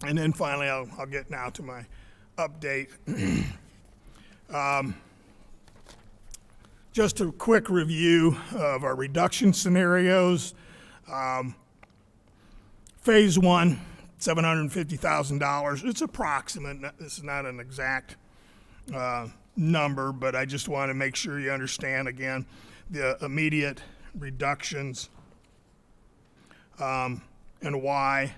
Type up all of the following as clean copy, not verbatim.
And then finally, I'll get now to my update. Just a quick review of our reduction scenarios. Phase one, $750,000. It's approximate. This is not an exact number, but I just want to make sure you understand again the immediate reductions and why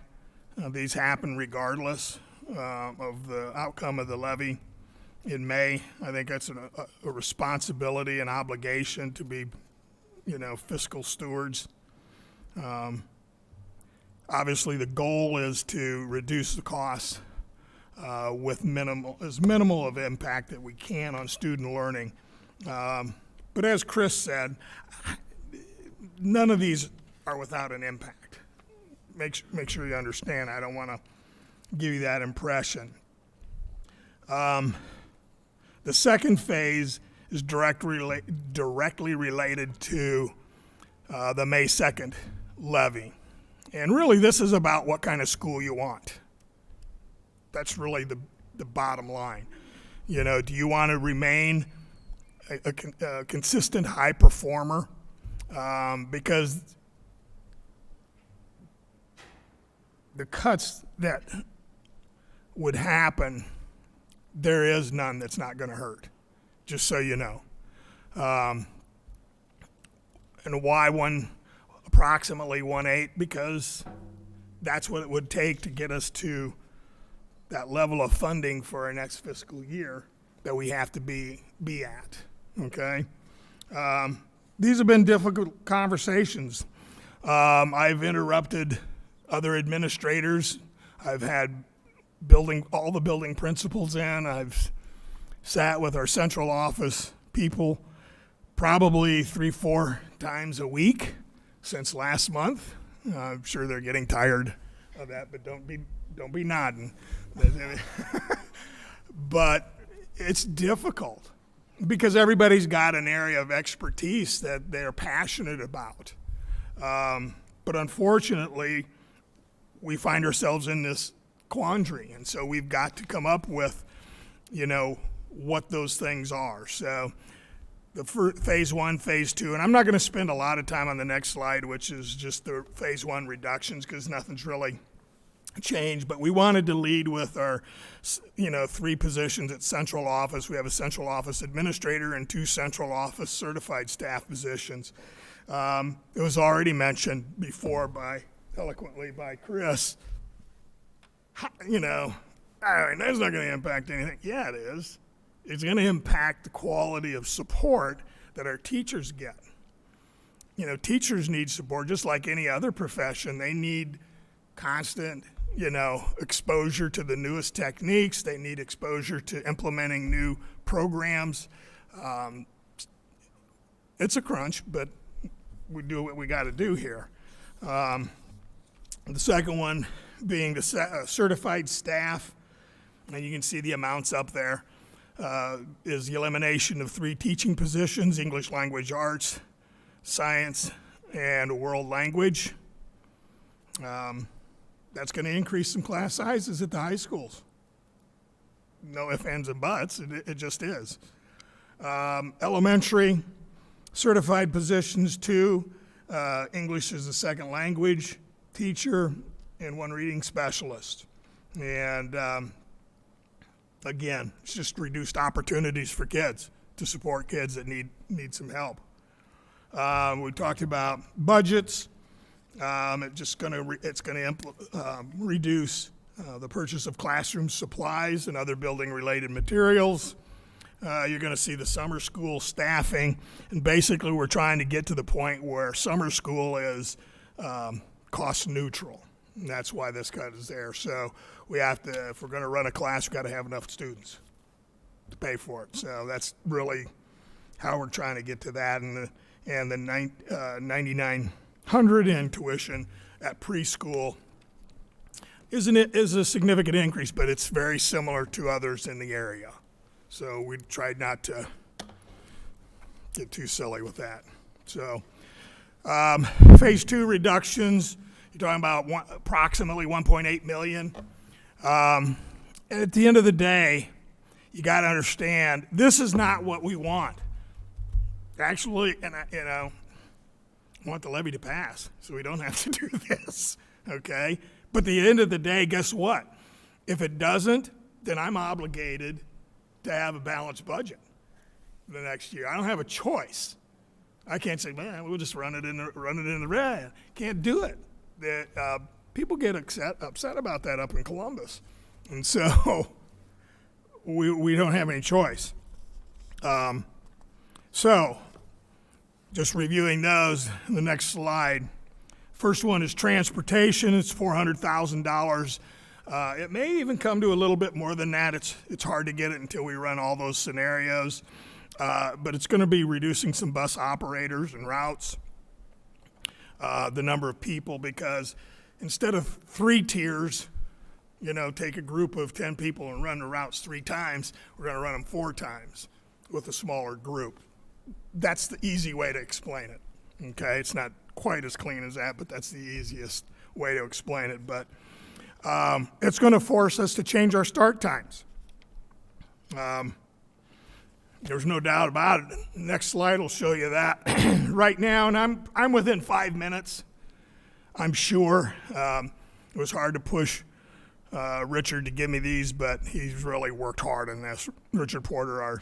these happen regardless of the outcome of the levy in May. I think that's a responsibility and obligation to be, fiscal stewards. Obviously, the goal is to reduce the costs with minimal of impact that we can on student learning. But as Chris said, none of these are without an impact. Make sure you understand. I don't want to give you that impression. The second phase is directly related to the May 2nd levy. And really, this is about what kind of school you want. That's really the bottom line. Do you want to remain a consistent high performer? Because the cuts that would happen, there is none that's not going to hurt, just so you know. And why approximately 1.8? Because that's what it would take to get us to that level of funding for our next fiscal year that we have to be at, okay? These have been difficult conversations. I've interrupted other administrators. I've had all the building principals in. I've sat with our central office people probably 3-4 times a week since last month. I'm sure they're getting tired of that, but don't be nodding. But it's difficult because everybody's got an area of expertise that they're passionate about. But unfortunately, we find ourselves in this quandary, and so we've got to come up with, what those things are. So the phase one, phase two, and I'm not going to spend a lot of time on the next slide, which is just the phase one reductions, because nothing's really changed. But we wanted to lead with our, 3 positions at central office. We have a central office administrator and 2 central office certified staff positions. It was already mentioned before eloquently by Chris. That's not going to impact anything. Yeah, it is. It's going to impact the quality of support that our teachers get. Teachers need support just like any other profession. They need constant, exposure to the newest techniques. They need exposure to implementing new programs. It's a crunch, but we do what we got to do here. The second one being the certified staff, and you can see the amounts up there, is the elimination of 3 teaching positions: English language arts, science, and world language. That's going to increase some class sizes at the high schools. No ifs, ands, and buts. It just is. Elementary, certified positions 2, English as a second language teacher, and 1 reading specialist. And again, it's just reduced opportunities for kids to support kids that need some help. We talked about budgets. It's going to reduce the purchase of classroom supplies and other building-related materials. You're going to see the summer school staffing, and basically we're trying to get to the point where summer school is cost neutral, and that's why this cut is there. So we have to, if we're going to run a class, we've got to have enough students to pay for it. So that's really how we're trying to get to that, and the $9,900 in tuition at preschool is a significant increase, but it's very similar to others in the area. So we tried not to get too silly with that. So phase 2 reductions, you're talking about approximately $1.8 million. At the end of the day, you got to understand, this is not what we want. Actually, I want the levy to pass so we don't have to do this, okay? But at the end of the day, guess what? If it doesn't, then I'm obligated to have a balanced budget the next year. I don't have a choice. I can't say, man, we'll just run it in the red. Can't do it. People get upset about that up in Columbus. And so we don't have any choice. So just reviewing those, the next slide. First one is transportation. It's $400,000. It may even come to a little bit more than that. It's hard to get it until we run all those scenarios. But it's going to be reducing some bus operators and routes, the number of people, because instead of 3 tiers, take a group of 10 people and run the routes 3 times, we're going to run them 4 times with a smaller group. That's the easy way to explain it, okay? It's not quite as clean as that, but that's the easiest way to explain it. But it's going to force us to change our start times. There's no doubt about it. Next slide will show you that. Right now, and I'm within 5 minutes, I'm sure. It was hard to push Richard to give me these, but he's really worked hard on this. Richard Porter, our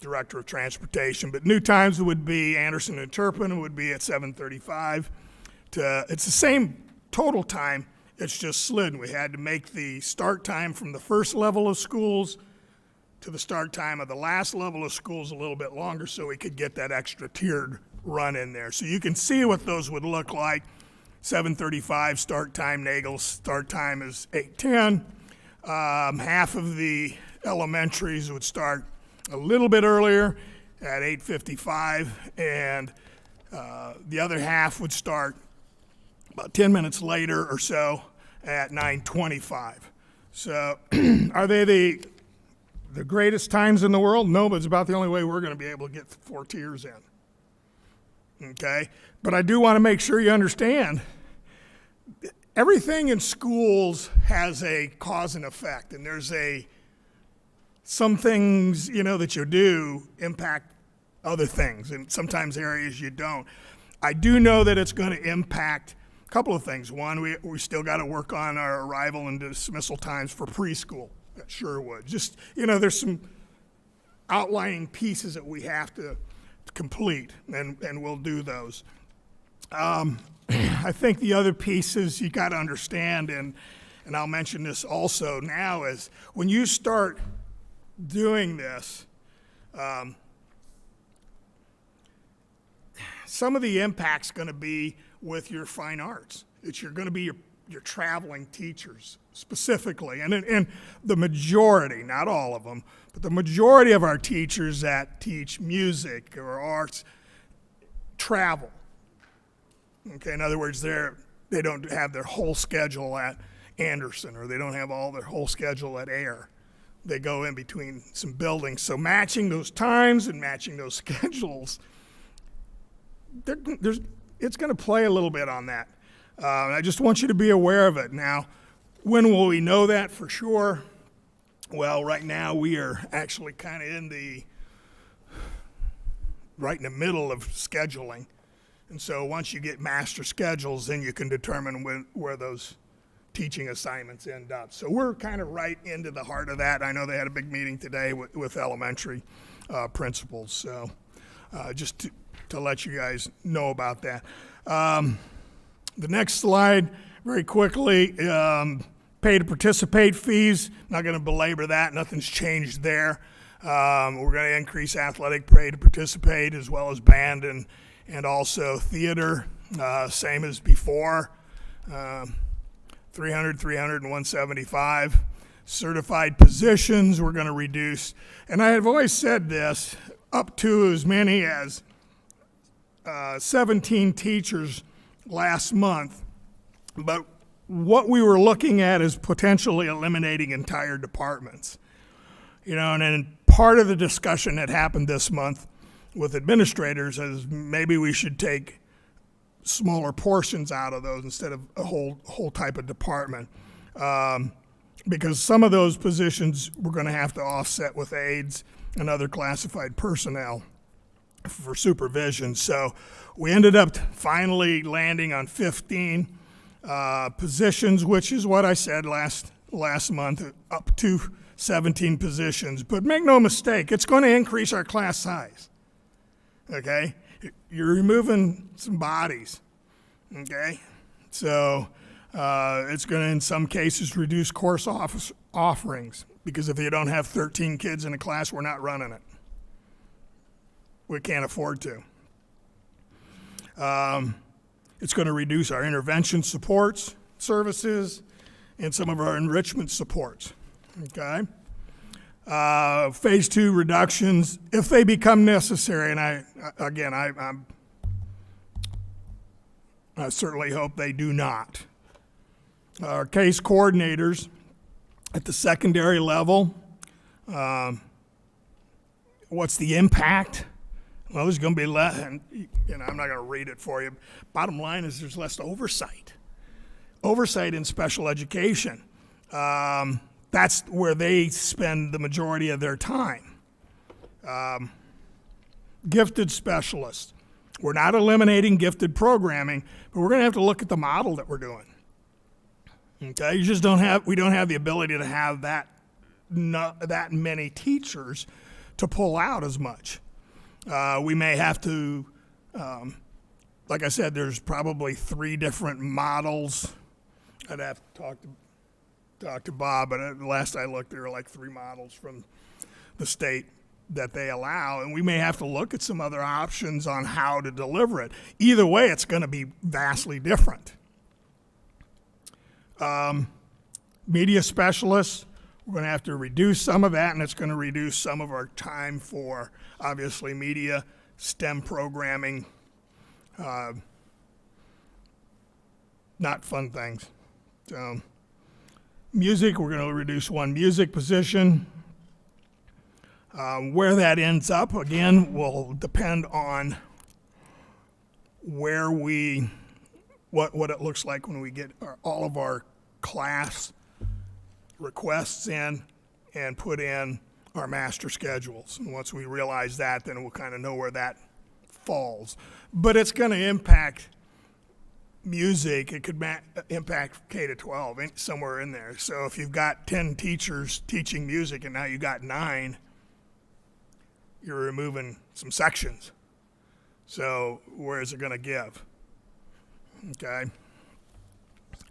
Director of Transportation. But new times would be Anderson and Turpin would be at 7:35. It's the same total time, it's just slid. We had to make the start time from the first level of schools to the start time of the last level of schools a little bit longer so we could get that extra tiered run in there. So you can see what those would look like. 7:35 start time, Nagel's start time is 8:10. Half of the elementaries would start a little bit earlier at 8:55, and the other half would start about 10 minutes later or so at 9:25. So are they the greatest times in the world? No, but it's about the only way we're going to be able to get 4 tiers in. Okay? But I do want to make sure you understand everything in schools has a cause and effect, and there's some things, that you do impact other things, and sometimes areas you don't. I do know that it's going to impact a couple of things. One, we still got to work on our arrival and dismissal times for preschool at Sherwood. Just, there's some outlining pieces that we have to complete, and we'll do those. I think the other pieces you got to understand, and I'll mention this also now, is when you start doing this, some of the impact's going to be with your fine arts. You're going to be your traveling teachers specifically, and the majority, not all of them, but the majority of our teachers that teach music or arts travel. Okay, in other words, they don't have their whole schedule at Anderson, or they don't have all their whole schedule at Air. They go in between some buildings. So matching those times and matching those schedules, it's going to play a little bit on that. And I just want you to be aware of it. Now, when will we know that for sure? Well, right now we are actually kind of right in the middle of scheduling. And so once you get master schedules, then you can determine where those teaching assignments end up. So we're kind of right into the heart of that. I know they had a big meeting today with elementary principals. So just to let you guys know about that. The next slide, very quickly, pay to participate fees. Not going to belabor that. Nothing's changed there. We're going to increase athletic pay to participate, as well as band and also theater, same as before. 300, 300, and 175. Certified positions we're going to reduce. And I have always said this, up to as many as 17 teachers last month. But what we were looking at is potentially eliminating entire departments. And then part of the discussion that happened this month with administrators is maybe we should take smaller portions out of those instead of a whole type of department. because some of those positions we're going to have to offset with aides and other classified personnel for supervision. So we ended up finally landing on 15 positions, which is what I said last month, up to 17 positions. But make no mistake, it's going to increase our class size. Okay? You're removing some bodies. Okay? So it's going to, in some cases, reduce course offerings, because if you don't have 13 kids in a class, we're not running it. We can't afford to. It's going to reduce our intervention supports services and some of our enrichment supports. Okay? Phase 2 reductions, if they become necessary, and I certainly hope they do not. Our case coordinators at the secondary level, what's the impact? Well, there's going to be less, and I'm not going to read it for you. Bottom line is there's less oversight. Oversight in special education. That's where they spend the majority of their time. Gifted specialists. We're not eliminating gifted programming, but we're going to have to look at the model that we're doing. Okay, we don't have the ability to have that many teachers to pull out as much. We may have to, like I said, there's probably 3 different models. I'd have to talk to Bob, but at last I looked, there are like 3 models from the state that they allow, and we may have to look at some other options on how to deliver it. Either way, it's going to be vastly different. Media specialists, we're going to have to reduce some of that, and it's going to reduce some of our time for, obviously, media, STEM programming, not fun things. So, music, we're going to reduce 1 music position. Where that ends up, again, will depend on where what it looks like when we get all of our class requests in and put in our master schedules. And once we realize that, then we'll kind of know where that falls. But it's going to impact music. It could impact K-12, somewhere in there. So if you've got 10 teachers teaching music and now you got 9, you're removing some sections. So where is it going to give? Okay.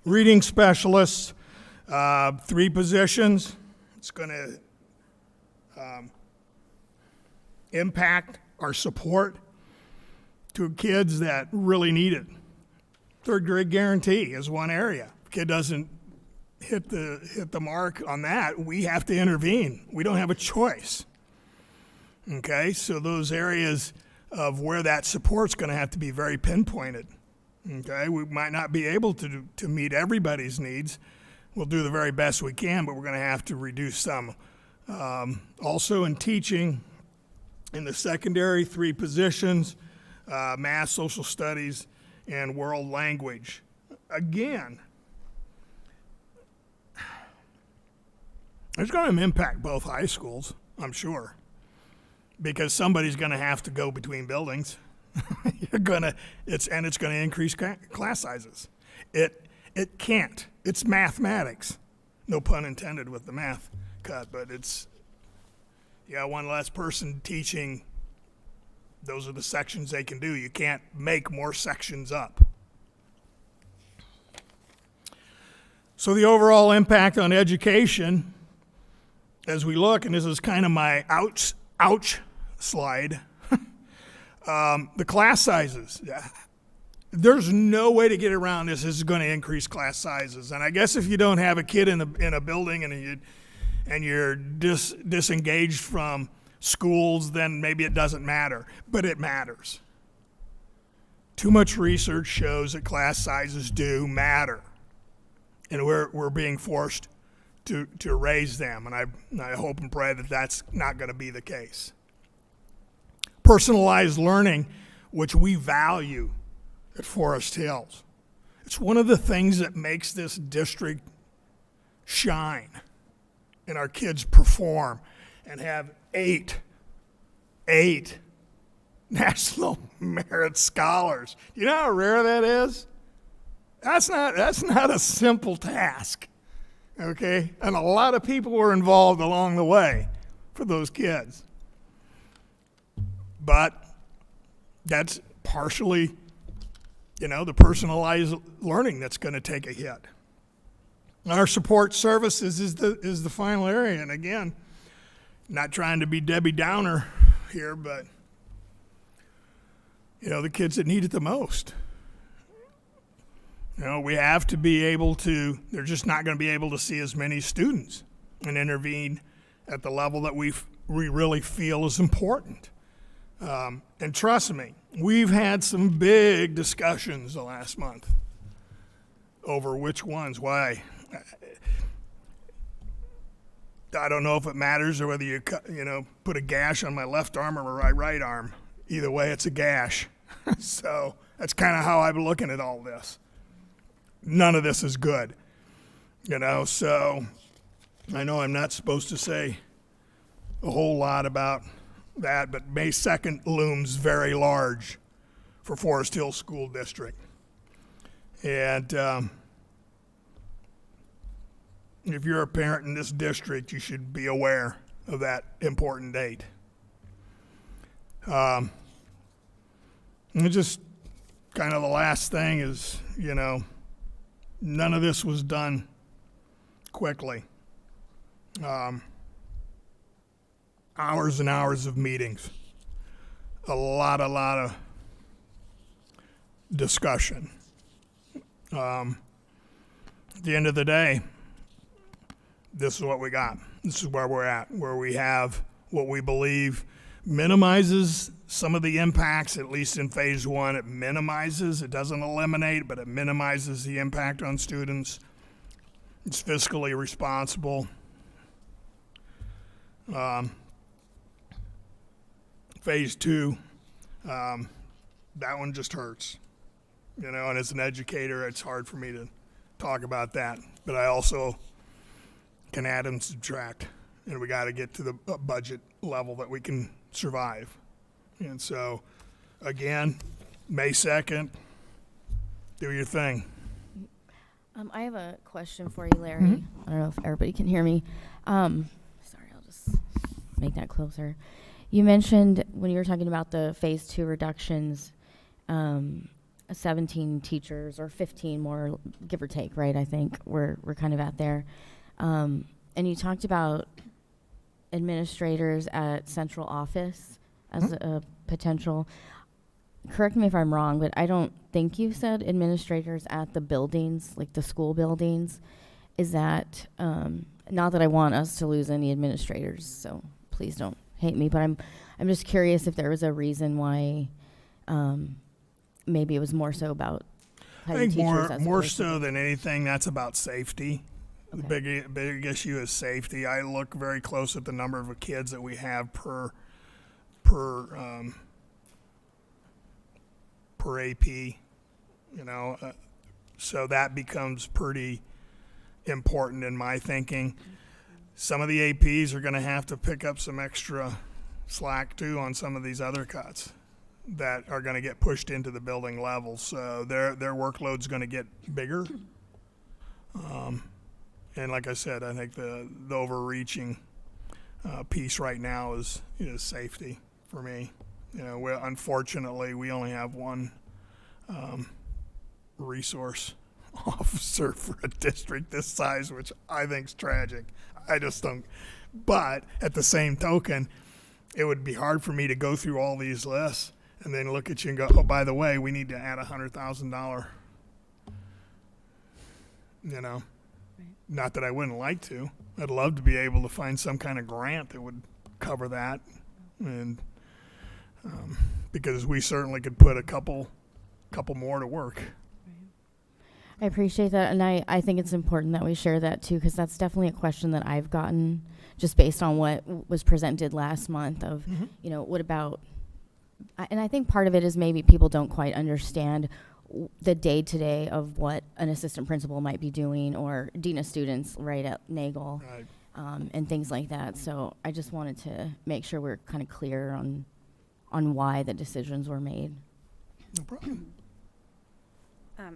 Reading specialists, 3 positions. It's going to impact our support to kids that really need it. 3rd grade guarantee is one area. If a kid doesn't hit the mark on that, we have to intervene. We don't have a choice. Okay, so those areas of where that support's going to have to be very pinpointed. Okay, we might not be able to meet everybody's needs. We'll do the very best we can, but we're going to have to reduce some. Also in teaching, in the secondary, 3 positions, math, social studies, and world language. Again, it's going to impact both high schools, I'm sure, because somebody's going to have to go between buildings. It's going to increase class sizes. It can't. It's mathematics. No pun intended with the math cut, but it's, one less person teaching. Those are the sections they can do. You can't make more sections up. So the overall impact on education, as we look, and this is kind of my ouch slide, the class sizes. There's no way to get around this. This is going to increase class sizes. And I guess if you don't have a kid in a building and you're disengaged from schools, then maybe it doesn't matter. But it matters. Too much research shows that class sizes do matter. And we're being forced to raise them. And I hope and pray that that's not going to be the case. Personalized learning, which we value at Forest Hills. It's one of the things that makes this district shine and our kids perform and have eight National Merit Scholars. You know how rare that is? That's not a simple task, okay? And a lot of people were involved along the way for those kids. But that's partially, the personalized learning that's going to take a hit. Our support services is the final area. And again, not trying to be Debbie Downer here, but the kids that need it the most. We have to be able to, they're just not going to be able to see as many students and intervene at the level that we really feel is important. And trust me, we've had some big discussions the last month over which ones, why. I don't know if it matters or whether you put a gash on my left arm or my right arm. Either way, it's a gash. So that's kind of how I'm looking at all this. None of this is good, so I know I'm not supposed to say a whole lot about that, but May 2nd looms very large for Forest Hill School District. And if you're a parent in this district, you should be aware of that important date. And just kind of the last thing is, none of this was done quickly. Hours and hours of meetings, a lot of discussion. At the end of the day, this is what we got. This is where we're at, where we have what we believe minimizes some of the impacts, at least in phase one. It minimizes, it doesn't eliminate, but it minimizes the impact on students. It's fiscally responsible. Phase two, that one just hurts. And as an educator, it's hard for me to talk about that. But I also can add and subtract, and we got to get to the budget level that we can survive. And so, again, May 2nd, do your thing. I have a question for you, Larry. Mm-hmm. I don't know if everybody can hear me. Sorry, I'll just make that closer. You mentioned when you were talking about the phase two reductions, 17 teachers or 15 more, give or take, right? I think we're kind of at there. And you talked about administrators at central office as a potential. Correct me if I'm wrong, but I don't think you said administrators at the buildings, like the school buildings. Is that, not that I want us to lose any administrators, so please don't hate me, but I'm just curious if there was a reason why maybe it was more so about I think more so than anything, that's about safety. Okay. The big issue is safety. I look very close at the number of kids that we have per AP, so that becomes pretty important in my thinking. Some of the APs are going to have to pick up some extra slack too on some of these other cuts that are going to get pushed into the building level. So their workload's going to get bigger. And like I said, I think the overreaching piece right now is safety for me. Unfortunately, we only have one resource officer for a district this size, which I think is tragic. I just don't. But at the same token, it would be hard for me to go through all these lists and then look at you and go, oh, by the way, we need to add $100,000. Right. Not that I wouldn't like to. I'd love to be able to find some kind of grant that would cover that, and because we certainly could put a couple more to work. I appreciate that, and I think it's important that we share that too, because that's definitely a question that I've gotten just based on what was presented last month of, what about, and I think part of it is maybe people don't quite understand the day-to-day of what an assistant principal might be doing, or dean of students right at Nagel, Right. and things like that. So I just wanted to make sure we're kind of clear on why the decisions were made. No problem.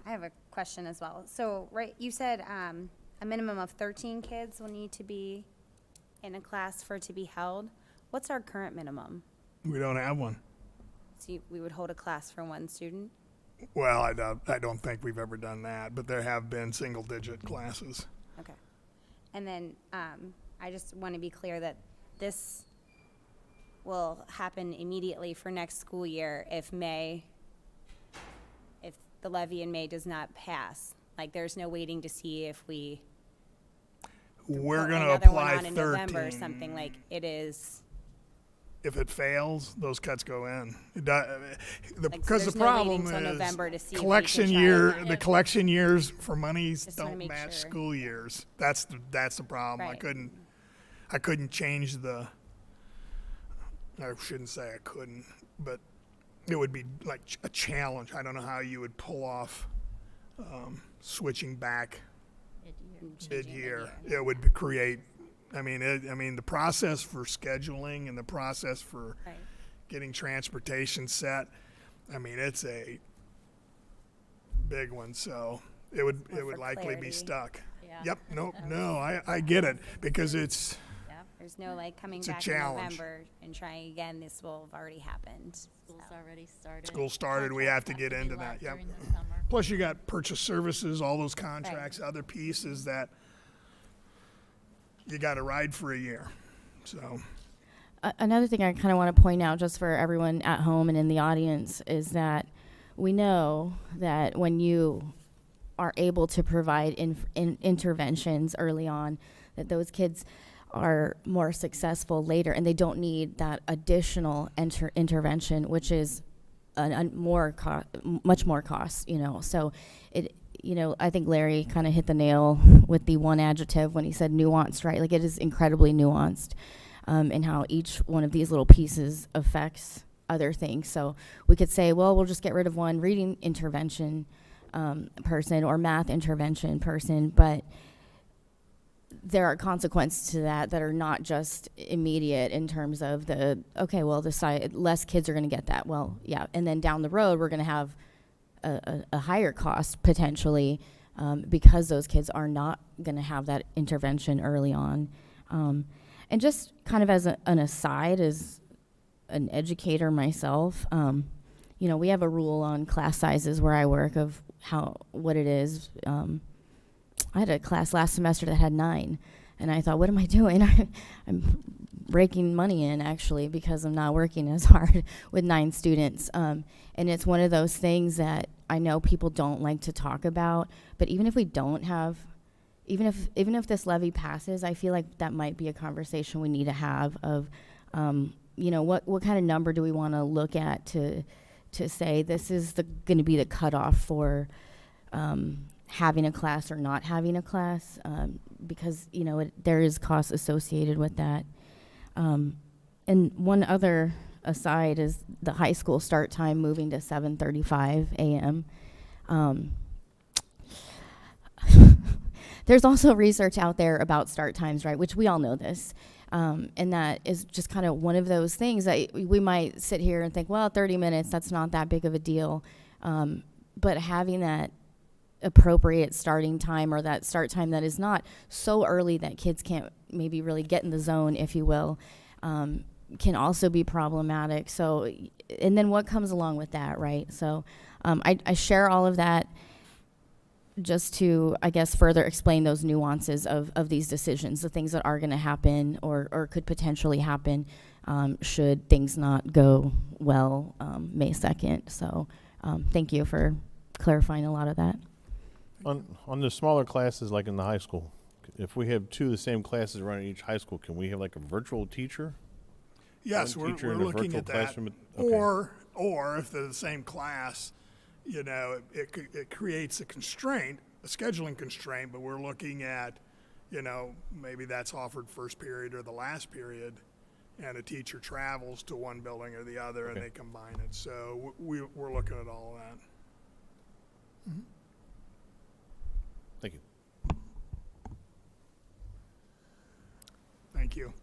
I have a question as well. So, right, you said a minimum of 13 kids will need to be in a class for it to be held. What's our current minimum? We don't have one. So we would hold a class for one student? Well, I don't think we've ever done that, but there have been single-digit classes. Okay. And then I just want to be clear that this will happen immediately for next school year if the levy in May does not pass. Like, there's no waiting to see if we We're put going to another one apply on in November or 13. something. Like, it is. If it fails, those cuts go in. So Because the there's no waiting problem till is November to see if we collection can try year, again. the collection years for monies Just wanna don't make match sure. school years. That's the problem. Right. I couldn't change I shouldn't say I couldn't, but it would be like a challenge. I don't know how you would pull off switching back Changing mid-year. mid-year. It would create, I mean, the process for scheduling and the process for Right. getting transportation set, I mean, it's a big one, so it would More for likely be clarity. stuck. Yeah. Yep, no, I get it, because it's, There's no like coming It's a back in challenge. November and trying again. This will have already happened. School's already started. school started, we have to get into that, yep. Plus you got purchase services, all those contracts, other pieces that you gotta ride for a year, so. Another thing I kind of want to point out, just for everyone at home and in the audience, is that we know that when you are able to provide interventions early on, that those kids are more successful later, and they don't need that additional intervention, which is much more cost. So I think Larry kind of hit the nail with the one adjective when he said nuanced, right? Like, it is incredibly nuanced. And how each one of these little pieces affects other things. So we could say, well, we'll just get rid of one reading intervention person or math intervention person, but there are consequences to that are not just immediate in terms of less kids are going to get that. Well, yeah, and then down the road, we're going to have a higher cost potentially because those kids are not going to have that intervention early on. And just kind of as an aside, as an educator myself, we have a rule on class sizes where I work of what it is. I had a class last semester that had 9, and I thought, what am I doing? I'm raking money in, actually, because I'm not working as hard with 9 students. And it's one of those things that I know people don't like to talk about, but even if we don't have even if this levy passes, I feel like that might be a conversation we need to have of, what kind of number do we want to look at to say this is going to be the cutoff for having a class or not having a class, because there is cost associated with that. And one other aside is the high school start time moving to 7:35 a.m. There's also research out there about start times, right, which we all know this. And that is just kind of one of those things that we might sit here and think, well, 30 minutes, that's not that big of a deal. But having that appropriate starting time, or that start time that is not so early that kids can't maybe really get in the zone, if you will, can also be problematic. So, and then what comes along with that, right? So I share all of that just to, I guess, further explain those nuances of these decisions, the things that are going to happen or could potentially happen should things not go well May 2nd. So thank you for clarifying a lot of that. On the smaller classes, like in the high school, if we have 2 of the same classes running each high school, can we have like a virtual teacher? Yes, One teacher we're in a looking virtual at that. classroom okay. Or if they're the same class, it creates a constraint, a scheduling constraint, but we're looking at, maybe that's offered first period or the last period, and a teacher travels to one building or the other, and Okay. they combine it. So we're looking at all of that. Thank you. Thank you.